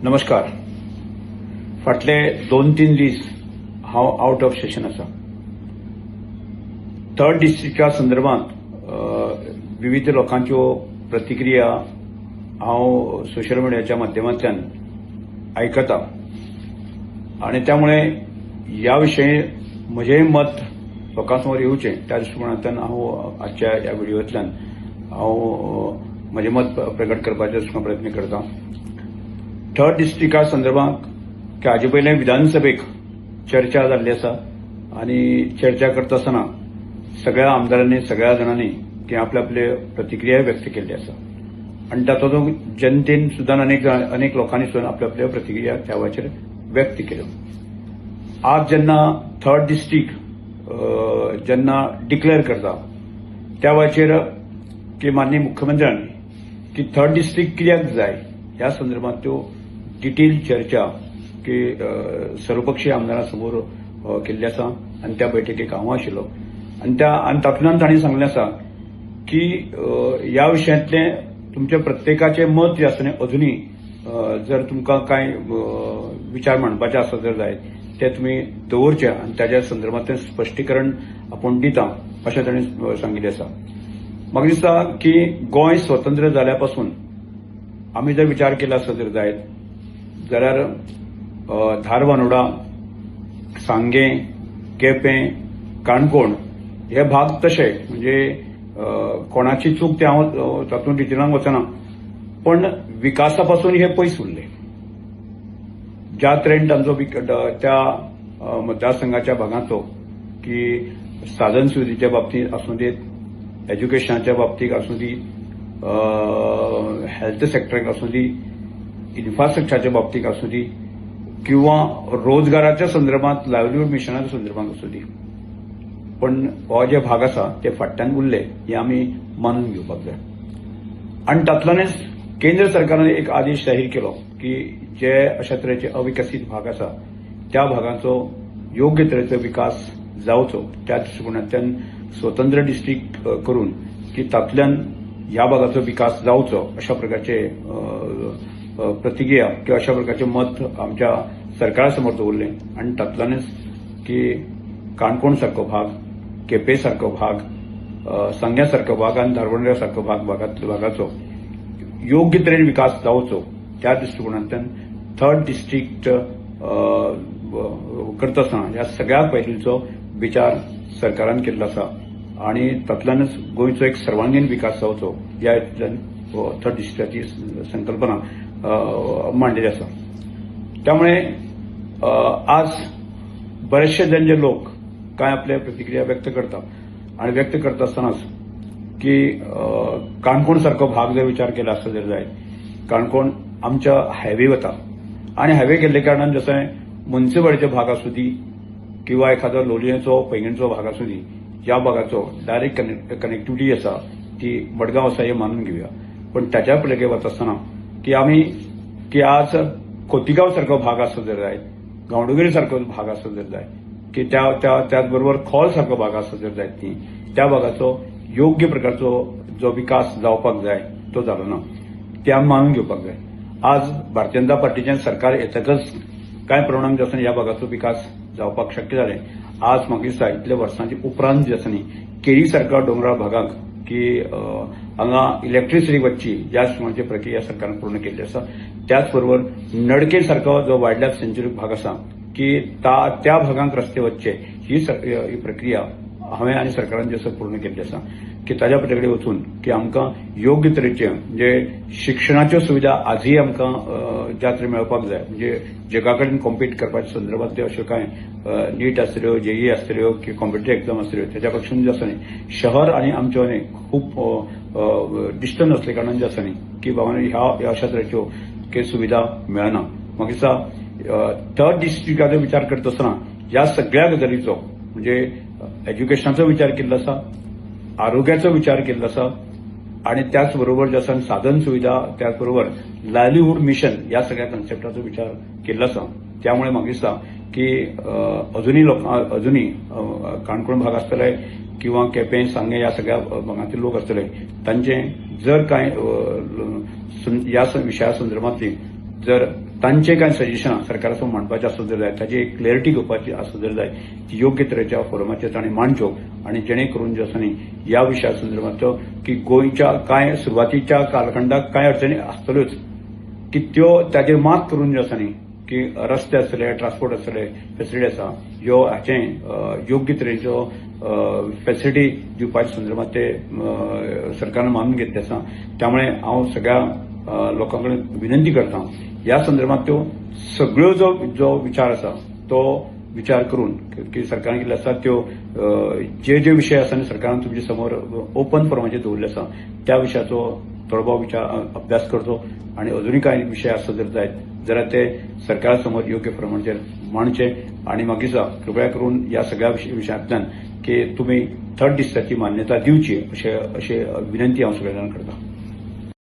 नमस्कार. फाटले 2-3 दीस हांव आउट ऑफ सेशन आसा. थर्ड डिस्ट्रिक्टा संदर्भात विविध लोकांच्यो प्रतिक्रिया हांव सोशल मिडियाच्या माध्यमांतल्यान आयकतां आणि त्यामुळे याविषयी म्हजें मत लोकांसमोर येवचें त्या दृश्टिकोनांतल्यान हांव आजच्या ह्या व्हिडिओंतल्यान हांव म्हजें मत प्रगट करपाचो प्रयत्न करतां. थर्ड डिस्ट्रिक्टा संदर्भात हाजे पयलें विधानसभेक चर्चा जाल्ली आसा आणि चर्चा करता आसतना सगळ्या आमदारांनी सगळ्या जाणांनी आपले आपले प्रतिक्रिया व्यक्त केल्ली आसा आणि तातूंत जनतेन सुद्दां अनेक लोकांनी सुद्दां आपले आपले प्रतिक्रिया त्या वेळाचेर व्यक्त केल्यो. आज जेन्ना थर्ड डिस्ट्रिक्ट जेन्ना डिक्लेअर करता त्या वेळाचेर की माननीय मुख्यमंत्र्यांनी की थर्ड डिस्ट्रिक्ट कित्याक जाय ह्या संदर्भात त्यो डिटेल चर्चा की सर्वपक्षीय आमदारांसमोर केल्ली आसा आणि त्या बैठकीक हांव आशिल्लो आणि तातूंतल्यान तांणी सांगलें आसा की ह्या विशयांतलें तुमच्या प्रत्येकाचें मत जे आसा अजुनूय जर तुमकां कांय विचार मांडपाचे आसा जर जायत ते तुमी दवरचे आणि ताच्या संदर्भांतलें स्पश्टीकरण आपूण दितां अशें तांणी सांगिल्लें आसा. म्हाका दिसता की गोंय स्वतंत्र जाल्या पासून आमी जर विचार केलो आसत जर जायत जाल्यार धारबांदोडा, सांगें, केपें, काणकोण हे भाग तशे म्हणजे कोणाची चूक ते हांव तातूंत डिटेलांत वचना पण विकासा पासून हे पयस उरले. ज्या तरेन तांचो त्या मतदारसंघाच्या भागांचो की साधन सुविधेच्या बाबतींत आसूं दीत, एज्युकेशनाच्या बाबतींत आसूं दी, हेल्थ सेक्टराक आसूं दी, इन्फ्रास्ट्रक्चरच्या बाबतींत आसूं दी किंवा रोजगाराच्या संदर्भात लायव्हलीहूड मिशनाच्या संदर्भात आसूं दी पण हो जे भाग आसा ते फाटल्यान उरले हे आमी मानून घेवपाक जाय. आणि तातूंतल्यानच केंद्र सरकारान एक आदेश जाहीर केलो की जे अशा तरेचे अविकसीत भाग आसा त्या भागांचो योग्य तरेचो विकास जावचो त्या दृश्टिकोनांतल्यान स्वतंत्र डिस्ट्रिक्ट करून की तातूंतल्यान ह्या भागाचो विकास जावचो अशा प्रकारचे प्रतिक्रिया किंवा अशा प्रकारचे मत आमच्या सरकारा समोर दवरलें आणि तातूंतल्यानच की काणकोण सारको भाग, केपें सारको भाग, सांग्या सारको भाग आणि धारबांदोडा सारको भागाचो योग्य तरेन विकास जावचो त्या दृश्टिकोनांतल्यान थर्ड डिस्ट्रिक्ट करता आसतना ह्या सगळ्या पैलूंचो विचार सरकारान केल्लो आसा आणि तातूंतल्यानच गोंयचो एक सर्वांगीण विकास जावचो ह्या हेतूंतल्यान थर्ड डिस्ट्रिक्टाची संकल्पना मांडलेली आसा. त्यामुळे आज बरेचसे जे लोक काय आपले प्रतिक्रिया व्यक्त करतात आणि व्यक्त करता आसतनाच की काणकोण सारको भाग जर विचार केला आसता जर जाय काणकोण आमच्या हायवे वता आणि हायवे गेल्ले कारणान जशें मुन्सिपालिटीचे भाग आसूं दी किंवा एखादो लोलयेचो पैंगीणचो भाग आसूं दी ह्या भागाचो डायरेक्ट कनेक्टिव्हिटी आसा ती मडगांव आसा हे मानून घेवया पण ताच्या पलीकडे वता आसतना की आमी की आज खोतीगांव सारको भाग आसा जर जाय, गांवडोंगरी सारको भाग आसा जर जाय की त्याच बरोबर खोल सारको भाग आसा जर जायत ती त्या भागाचो योग्य प्रकारचो जो विकास जावपाक जाय तो जालो ना ते आमी मानून घेवपाक जाय. आज भारतीय जनता पार्टीचें सरकार येतकच कांय प्रमाणान जे आसा ह्या भागाचो विकास जावपाक शक्य जालें. आज म्हाका दिसता इतल्या वर्सांच्या उपरांत जे आसा न्ही केरी सारक्या दोंगराळ भागाक की हांगा इलेक्ट्रिसिटी वचची ह्या प्रमाणेची प्रक्रिया सरकारान पूर्ण केल्ली आसा. त्याच बरोबर नडके सारको जो वायल्ड लायफ सेंच्युरी भाग आसा की त्या भागांक रस्ते वचचे ही प्रक्रिया हांवें आनी सरकारान जी पूर्ण केल्ली आसा की ताच्या पलीकडे वचून की आमकां योग्य तरेचे म्हणजे शिक्षणाच्यो सुविधा आजूय आमकां ज्या तरेन मेळपाक जाय म्हणजे जगा कडेन कॉम्पीट करपाच्या संदर्भांत अश्यो कांय नीट आसतल्यो, जेई आसतल्यो की कॉम्पिटेटिव्ह एक्झाम आसतल्यो त्याच्या पासून जे आसा न्ही शहर आनी आमच्यो न्ही खूब डिस्टन्स आसले कारणान जे आसा न्ही की बाबा ह्या अशा तरेच्यो काही सुविधा मेळना. म्हाका दिसता थर्ड डिस्ट्रिक्टाचो विचार करता आसतना ह्या सगळ्या गजालीचो म्हणजे एज्युकेशनाचो विचार केल्लो आसा, आरोग्याचो विचार केल्लो आसा आणि त्याचबरोबर जे आसा साधन सुविधा त्याचबरोबर लायव्हलीहूड मिशन या सगळ्या कन्सेप्टाचो विचार केल्लो आसा. त्यामुळे म्हाका दिसता की अजूनही काणकोण भाग आसतले किंवा केपें सांगे या सगळ्या भागांतले लोक आसतले तांचे जर काय या विशया संदर्भातली जर तांचे कांय सजेशनां सरकाराचो मांडपाचें आसत जर जाय ताची एक क्लॅरिटी घेवपाची आसत जर जाय ती योग्य तरेच्या फोरमाचेर तांणी मांडच्यो आनी जेणे करून जे आसा न्ही ह्या विशया संदर्भांतलो की गोंयच्या कांय सुरवातीच्या कालखंडाक कांय अडचणी आसतल्योच की त्यो ताजेर मात करून जे आसा न्ही की रस्ते आसतले ट्रान्सपोर्ट आसतले फेसिलिटी आसा ह्यो हाचें योग्य तरेचो फेसिलिटी दिवपाच्या संदर्भात ते सरकारान मानून घेतले आसा त्यामुळे हांव सगळ्या लोकां कडेन विनंती करता ह्या संदर्भात त्यो सगळ्यो जो विचार आसा तो विचार करून की सरकारान केल्ले आसा त्यो जे विशय आसा सरकारान तुमचे समोर ओपन फोरमाचेर दवरले आसा त्या विशयाचो थोडो विचार अभ्यास करचो आणि अजूनही काही विषय आसत जर जायत जाल्यार ते सरकारा समोर योग्य प्रमाणाचेर मांडचे आणि मागीर कृपया करून ह्या सगळ्या विशयांतल्यान की तुमी थर्ड डिस्ट्रिक्टाची मान्यता दिवची अशें विनंती हांव सगळ्यांक करता.